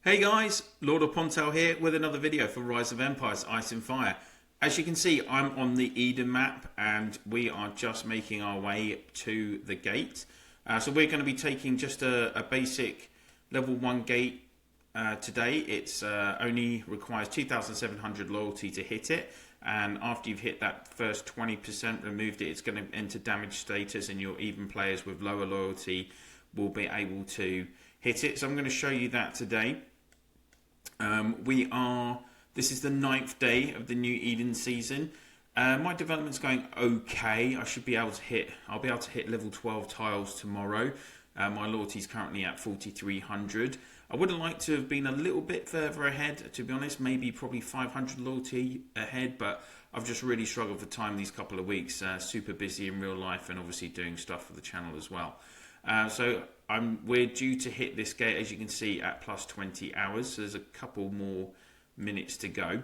Hey guys, LordOfPondtail here with another video for Rise of Empires Ice and Fire. As you can see, I'm on the Eden map and we are just making our way to the gate. So we're going to be taking just a basic level 1 gate today. It's only requires 2,700 loyalty to hit it, and after you've hit that first 20%, removed it, it's going to enter damage status, and your even players with lower loyalty will be able to hit it. So I'm going to show you that today. This is the 9th day of the new Eden season. My development's going okay. I'll be able to hit level 12 tiles tomorrow. My loyalty is currently at 4,300. I would have liked to have been a little bit further ahead, to be honest, probably 500 loyalty ahead, but I've just really struggled for time these couple of weeks. Super busy in real life and obviously doing stuff for the channel as well. We're due to hit this gate, as you can see, at plus 20 hours. So there's a couple more minutes to go.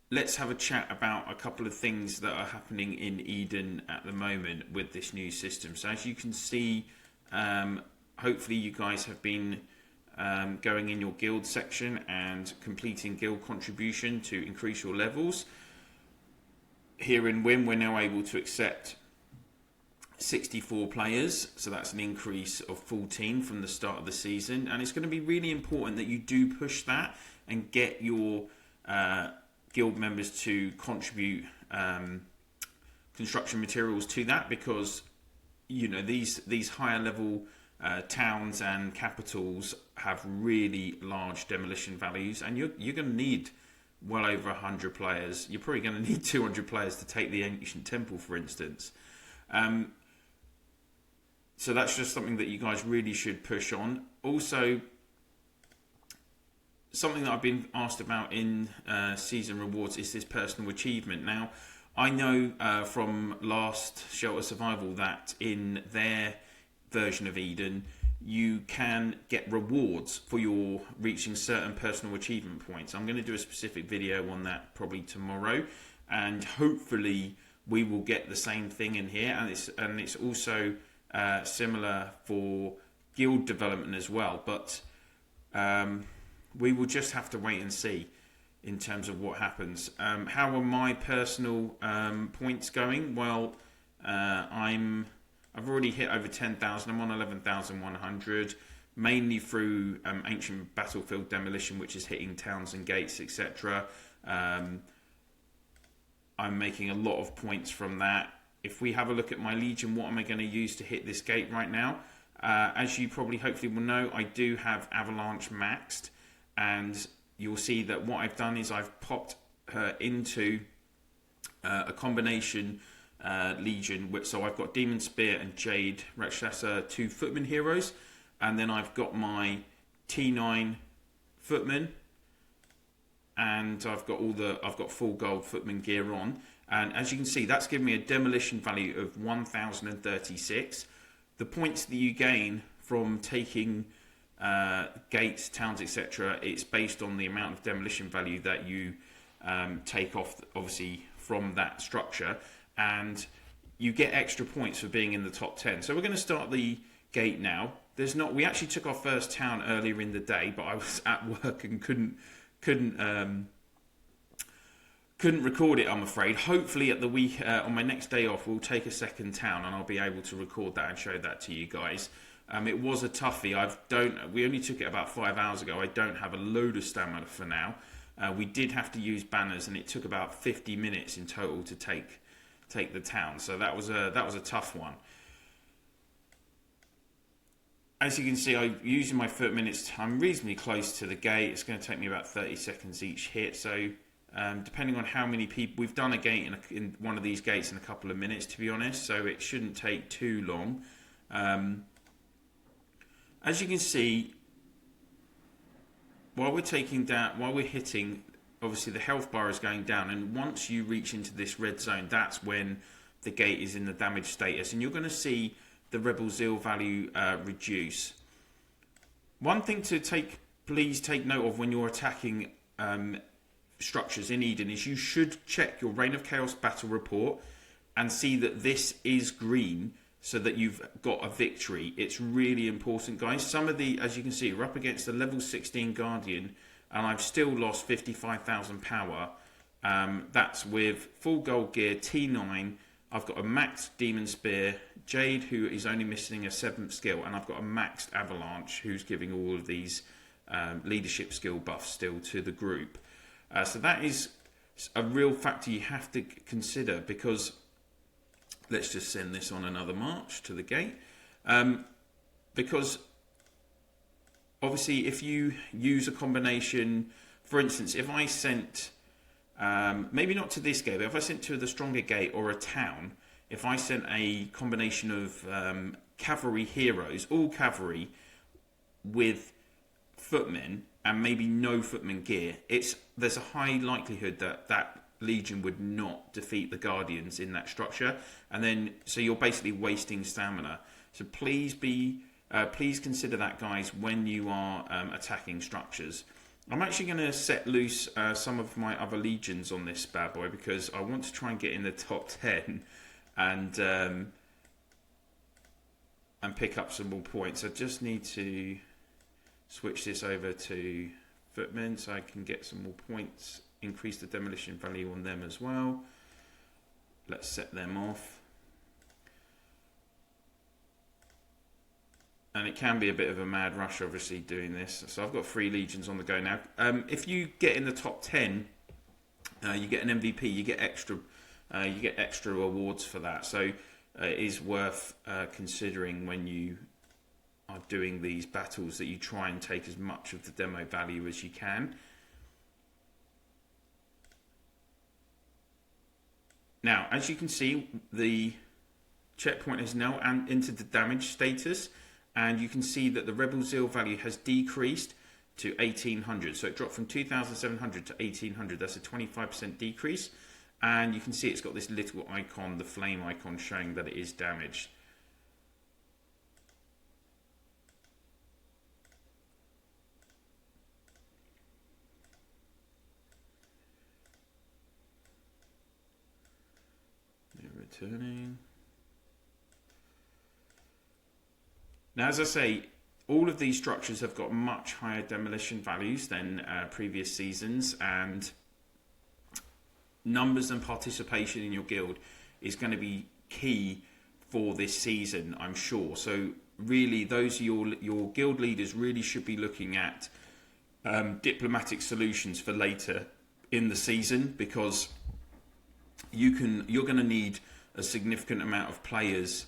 Let's have a chat about a couple of things that are happening in Eden at the moment with this new system. So as you can see, hopefully you guys have been going in your guild section and completing guild contribution to increase your levels. Here in WIM, we're now able to accept 64 players, so that's an increase of 14 from the start of the season, and it's going to be really important that you do push that and get your guild members to contribute construction materials to that, because you know these higher level towns and capitals have really large demolition values, and you're going to need well over 100 players. You're probably going to need 200 players to take the ancient temple, for instance. So that's just something that you guys really should push on. Also, something that I've been asked about in season rewards is this personal achievement. Now, I know from last Shelter Survival that in their version of Eden, you can get rewards for your reaching certain personal achievement points. I'm going to do a specific video on that probably tomorrow, and hopefully we will get the same thing in here, and it's also similar for guild development as well, but we will just have to wait and see in terms of what happens. How are my personal points going? Well, I've already hit over 10,000. I'm on 11,100, mainly through ancient battlefield demolition, which is hitting towns and gates, etc. I'm making a lot of points from that. If we have a look at my Legion, what am I going to use to hit this gate right now? As you probably hopefully will know, I do have Avalanche maxed, and you'll see that what I've done is I've popped her into a combination Legion. So I've got Demon Spear and Jade Rakshasa, 2 footman heroes, and then I've got my T9 footman, and I've got full gold footman gear on. And as you can see, that's given me a demolition value of 1,036. The points that you gain from taking gates, towns, etc., it's based on the amount of demolition value that you take off, obviously, from that structure. And you get extra points for being in the top 10. So we're going to start the gate now. We actually took our first town earlier in the day, but I was at work and couldn't record it, I'm afraid. Hopefully at the week on my next day off, we'll take a second town and I'll be able to record that and show that to you guys. It was a toughie. We only took it about 5 hours ago. I don't have a load of stamina for now. We did have to use banners, and it took about 50 minutes in total to take the town. So that was a tough one. As you can see, I'm using my foot minutes. I'm reasonably close to the gate. It's going to take me about 30 seconds each hit. So depending on how many people, we've done a gate in one of these gates in a couple of minutes, to be honest. So it shouldn't take too long. As you can see, while we're hitting, obviously the health bar is going down, and once you reach into this red zone, that's when the gate is in the damage status, and you're going to see the Rebel Zeal value reduce. One thing to please take note of when you're attacking structures in Eden is you should check your Reign of Chaos battle report and see that this is green so that you've got a victory. It's really important, guys. Some of the, as you can see, we're up against the level 16 Guardian, and I've still lost 55,000 power. That's with full gold gear, T9. I've got a maxed Demon Spear, Jade, who is only missing a 7th skill, and I've got a maxed Avalanche, who's giving all of these leadership skill buffs still to the group. So that is a real factor you have to consider, because let's just send this on another march to the gate. Because obviously if you use a combination, for instance, if I sent, maybe not to this gate, but if I sent to the stronger gate or a town, if I sent a combination of cavalry heroes, all cavalry, with footmen and maybe no footman gear, there's a high likelihood that that legion would not defeat the Guardians in that structure, and then so you're basically wasting stamina. So please consider that, guys, when you are attacking structures. I'm actually going to set loose some of my other legions on this bad boy, because I want to try and get in the top 10 and pick up some more points. I just need to switch this over to footmen so I can get some more points, increase the demolition value on them as well. Let's set them off. And it can be a bit of a mad rush, obviously, doing this. So I've got 3 legions on the go now. If you get in the top 10, you get an MVP. You get extra awards for that. So it is worth considering when you are doing these battles, that you try and take as much of the demo value as you can. Now, as you can see, the checkpoint has now entered the damage status, and you can see that the Rebel Zeal value has decreased to 1800. So it dropped from 2700 to 1800. That's a 25% decrease. And you can see it's got this little icon, the flame icon, showing that it is damaged. Returning. Now, as I say, all of these structures have got much higher demolition values than previous seasons, and numbers and participation in your guild is going to be key for this season, I'm sure. So really, your guild leaders really should be looking at diplomatic solutions for later in the season, because you're going to need a significant amount of players.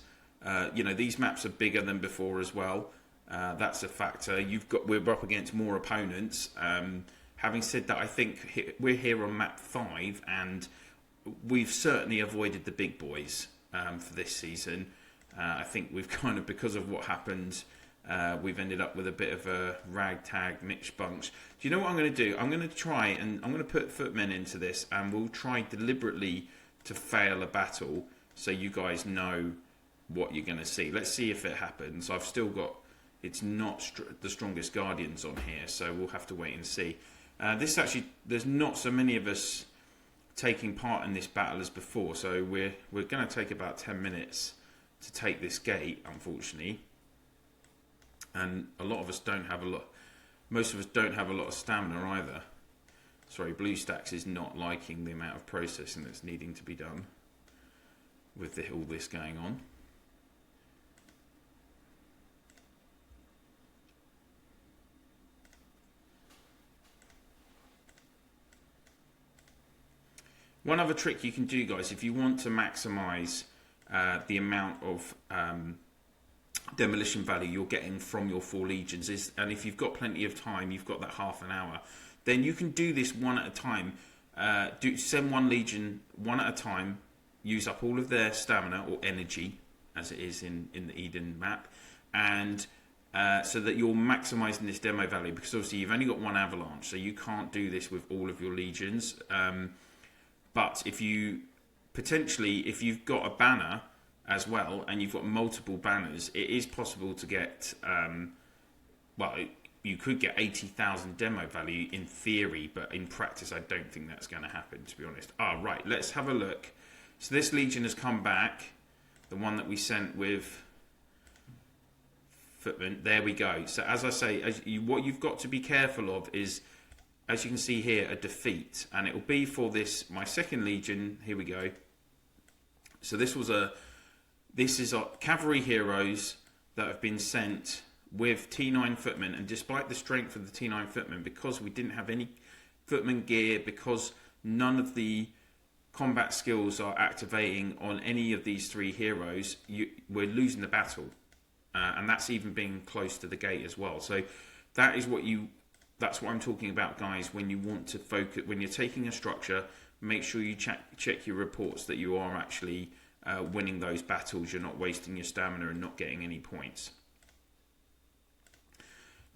These maps are bigger than before as well. That's a factor. We're up against more opponents. Having said that, I think we're here on map 5, and we've certainly avoided the big boys for this season. I think we've kind of, because of what happened, we've ended up with a bit of a ragtag mixed bunch. Do you know what I'm going to do? I'm going to try and I'm going to put footmen into this, and we'll try deliberately to fail a battle so you guys know what you're going to see. Let's see if it happens. I've still got, it's not the strongest Guardians on here, so we'll have to wait and see. This actually, there's not so many of us taking part in this battle as before, so we're going to take about 10 minutes to take this gate, unfortunately. And a lot of us don't have most of us don't have a lot of stamina either. Sorry, BlueStacks is not liking the amount of processing that's needing to be done with all this going on. One other trick you can do, guys, if you want to maximize the amount of demolition value you're getting from your 4 legions, and if you've got plenty of time, you've got that half an hour, then you can do this one at a time. Send 1 legion one at a time, use up all of their stamina or energy, as it is in the Eden map, and so that you're maximizing this demo value, because obviously you've only got 1 avalanche, so you can't do this with all of your legions. But if you've got a banner as well, and you've got multiple banners, it is possible to get, you could get 80,000 demo value in theory, but in practice I don't think that's going to happen, to be honest. Right, let's have a look. So this legion has come back. the one that we sent with footman. There we go. So as I say, what you've got to be careful of is, as you can see here, a defeat, and it will be for this, my second legion. Here we go. So this is our cavalry heroes that have been sent with T9 footmen, and despite the strength of the T9 footmen, because we didn't have any footman gear, because none of the combat skills are activating on any of these three heroes, we're losing the battle, and that's even being close to the gate as well. So that's what I'm talking about, guys. When you want to focus, when you're taking a structure, make sure you check your reports that you are actually winning those battles. You're not wasting your stamina and not getting any points.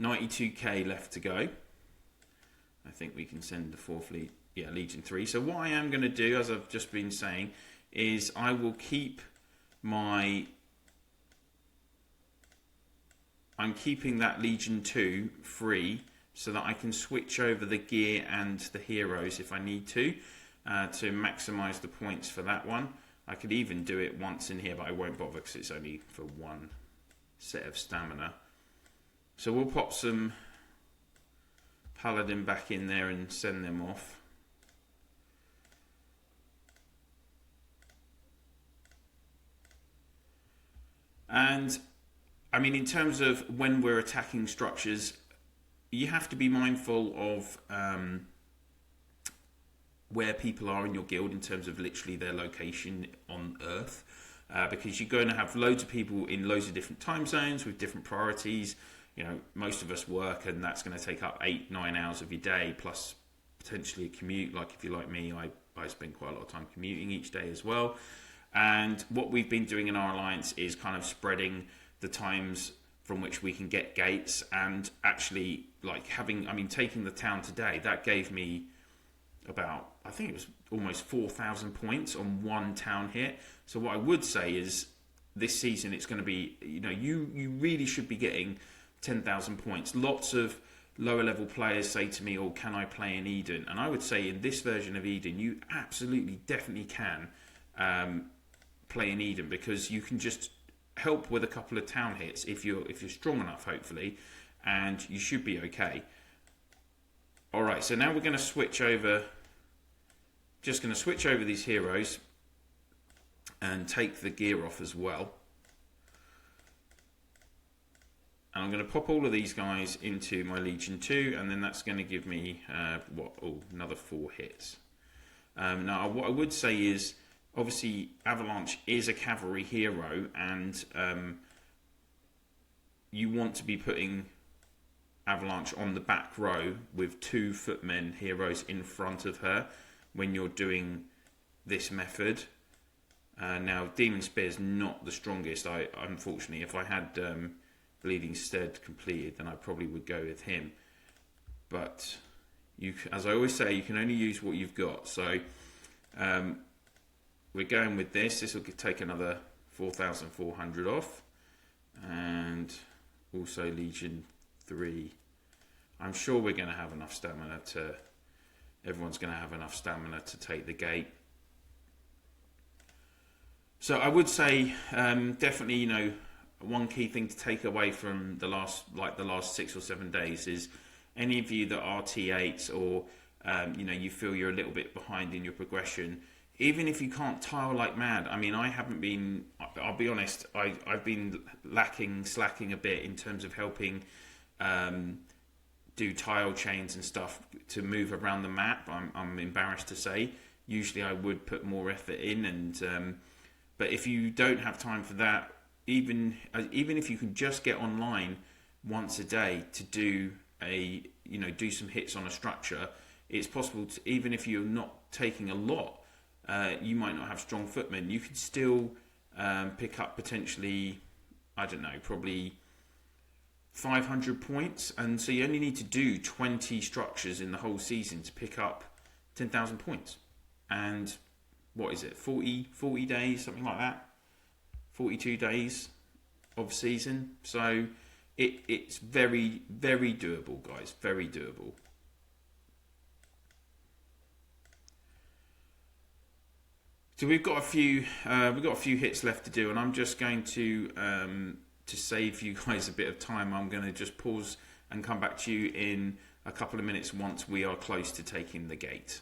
92k left to go. I think we can send the fourth Legion 3. So what I am going to do, as I've just been saying, is I will keep I'm keeping that Legion 2 free so that I can switch over the gear and the heroes if I need to maximise the points for that one. I could even do it once in here, but I won't bother because it's only for one set of stamina. So we'll pop some Paladin back in there and send them off. And I mean, in terms of when we're attacking structures, you have to be mindful of where people are in your guild in terms of literally their location on Earth, because you're going to have loads of people in loads of different time zones with different priorities. You know, most of us work, and that's going to take up 8-9 hours of your day, plus potentially a commute. Like if you're like me, I spend quite a lot of time commuting each day as well. And what we've been doing in our alliance is kind of spreading the times from which we can get gates, and actually taking the town today, that gave me about, I think it was almost 4,000 points on one town hit. So what I would say is this season it's going to be, you really should be getting 10,000 points. Lots of lower level players say to me, "Oh, can I play in Eden?" And I would say in this version of Eden, you absolutely definitely can play in Eden, because you can just help with a couple of town hits if you're strong enough, hopefully, and you should be okay. All right, so now we're going to switch over. Just going to switch over these heroes and take the gear off as well. And I'm going to pop all of these guys into my Legion 2, and then that's going to give me another 4 hits. Now, what I would say is, obviously, Avalanche is a cavalry hero, and you want to be putting Avalanche on the back row with 2 footmen heroes in front of her when you're doing this method. Now, Demon Spear is not the strongest. Unfortunately, if I had Bleeding Stead completed, then I probably would go with him. But as I always say, you can only use what you've got. So we're going with this. This will take another 4,400 off, and also Legion 3. I'm sure we're going to have enough stamina everyone's going to have enough stamina to take the gate. So I would say definitely, one key thing to take away from the last 6 or 7 days is, any of you that are T8s or you feel you're a little bit behind in your progression, even if you can't tile like mad. I mean, I'll be honest, I've been slacking a bit in terms of helping do tile chains and stuff to move around the map. I'm embarrassed to say. Usually I would put more effort in, and but if you don't have time for that, even if you can just get online once a day to do do some hits on a structure, it's possible to, even if you're not taking a lot, you might not have strong footmen, you could still pick up potentially, I don't know, probably 500 points, and so you only need to do 20 structures in the whole season to pick up 10,000 points. And what is it, 40 days, something like that, 42 days of season. So it's very, very doable, guys, very doable. So we've got a few hits left to do, and I'm just going to save you guys a bit of time. I'm going to just pause and come back to you in a couple of minutes once we are close to taking the gate.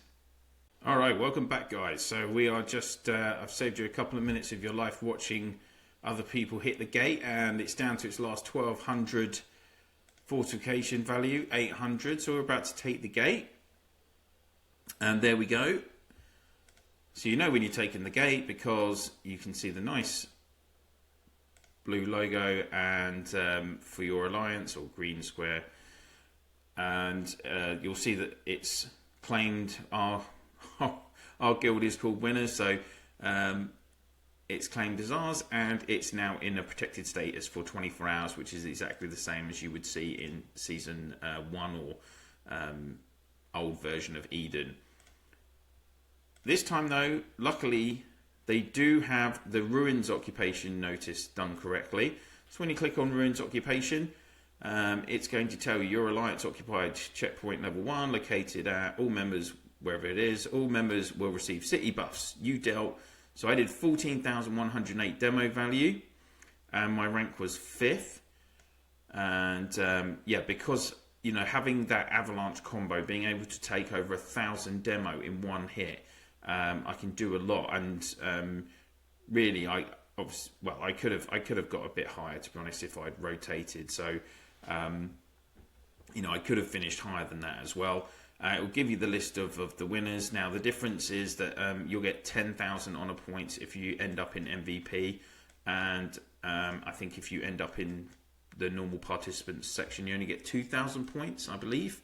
All right, welcome back, guys. So we are just I've saved you a couple of minutes of your life watching other people hit the gate, and it's down to its last 1200 fortification value, 800. So we're about to take the gate, and there we go. So you know when you're taking the gate because you can see the nice blue logo and for your alliance, or green square, and you'll see that it's claimed our guild is called Winners, so it's claimed as ours, and it's now in a protected status for 24 hours, which is exactly the same as you would see in season 1 or old version of Eden. This time though, luckily, they do have the Ruins occupation notice done correctly. So when you click on Ruins occupation, it's going to tell you your alliance occupied checkpoint level 1, located at all members, wherever it is. All members will receive city buffs. You dealt, so I did 14,108 demo value, and my rank was 5th. And yeah, because you know, having that avalanche combo, being able to take over 1,000 demo in one hit, I can do a lot, and really, I could have got a bit higher, to be honest, if I'd rotated. So, you know, I could have finished higher than that as well. It will give you the list of the winners. Now, the difference is that you'll get 10,000 honor points if you end up in MVP, and I think if you end up in the normal participants section, you only get 2,000 points, I believe.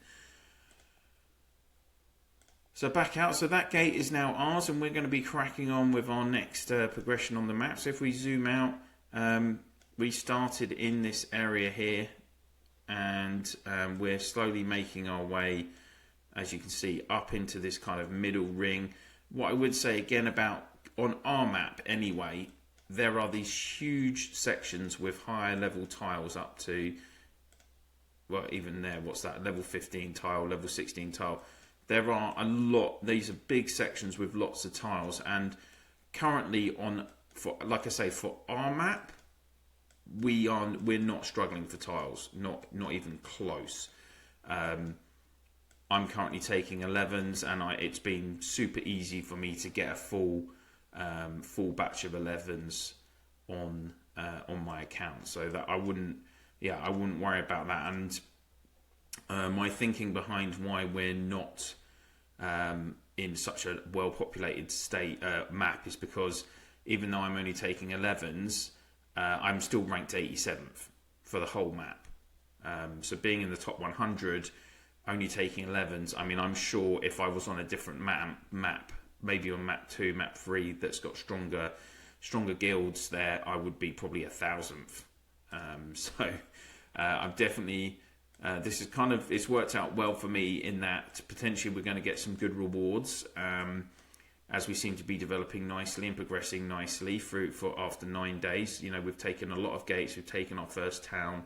So back out, so that gate is now ours, and we're going to be cracking on with our next progression on the map. So if we zoom out, we started in this area here, and we're slowly making our way, as you can see, up into this kind of middle ring. What I would say again about, on our map anyway, there are these huge sections with higher level tiles up to, well, even there, what's that, level 15 tile, level 16 tile. There are a lot, these are big sections with lots of tiles, and currently like I say, for our map, we're not struggling for tiles, not even close. I'm currently taking 11s, and it's been super easy for me to get a full batch of 11s on my account, so that I wouldn't worry about that. And my thinking behind why we're not in such a well-populated map is because even though I'm only taking 11s, I'm still ranked 87th for the whole map. So being in the top 100, only taking 11s, I mean, I'm sure if I was on a different map, maybe on map 2, map 3, that's got stronger guilds there, I would be probably 1,000th. So I'm definitely... this is kind of, it's worked out well for me in that potentially we're going to get some good rewards as we seem to be developing nicely and progressing nicely for after 9 days. You know, we've taken a lot of gates, we've taken our first town.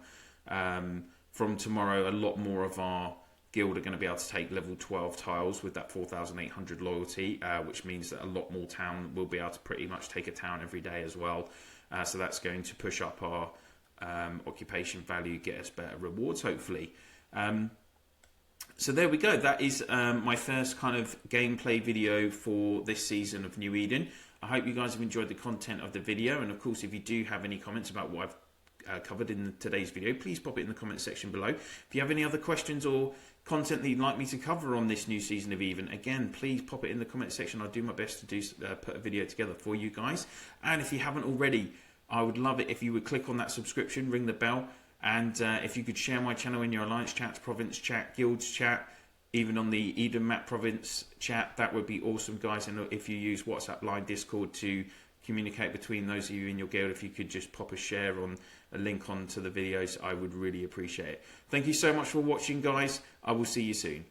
From tomorrow, a lot more of our guild are going to be able to take level 12 tiles with that 4,800 loyalty, which means that a lot more town will be able to pretty much take a town every day as well. So that's going to push up our occupation value, get us better rewards hopefully. So there we go, that is my first kind of gameplay video for this season of New Eden. I hope you guys have enjoyed the content of the video, and of course if you do have any comments about what I've covered in today's video, please pop it in the comment section below. If you have any other questions or content that you'd like me to cover on this new season of Eden, again, please pop it in the comment section. I'll do my best to put a video together for you guys. And if you haven't already, I would love it if you would click on that subscription, ring the bell, and if you could share my channel in your alliance chats, province chat, guilds chat, even on the Eden map province chat, that would be awesome, guys. And if you use WhatsApp line, Discord to communicate between those of you in your guild, if you could just pop a share on a link onto the videos, I would really appreciate it. Thank you so much for watching, guys. I will see you soon.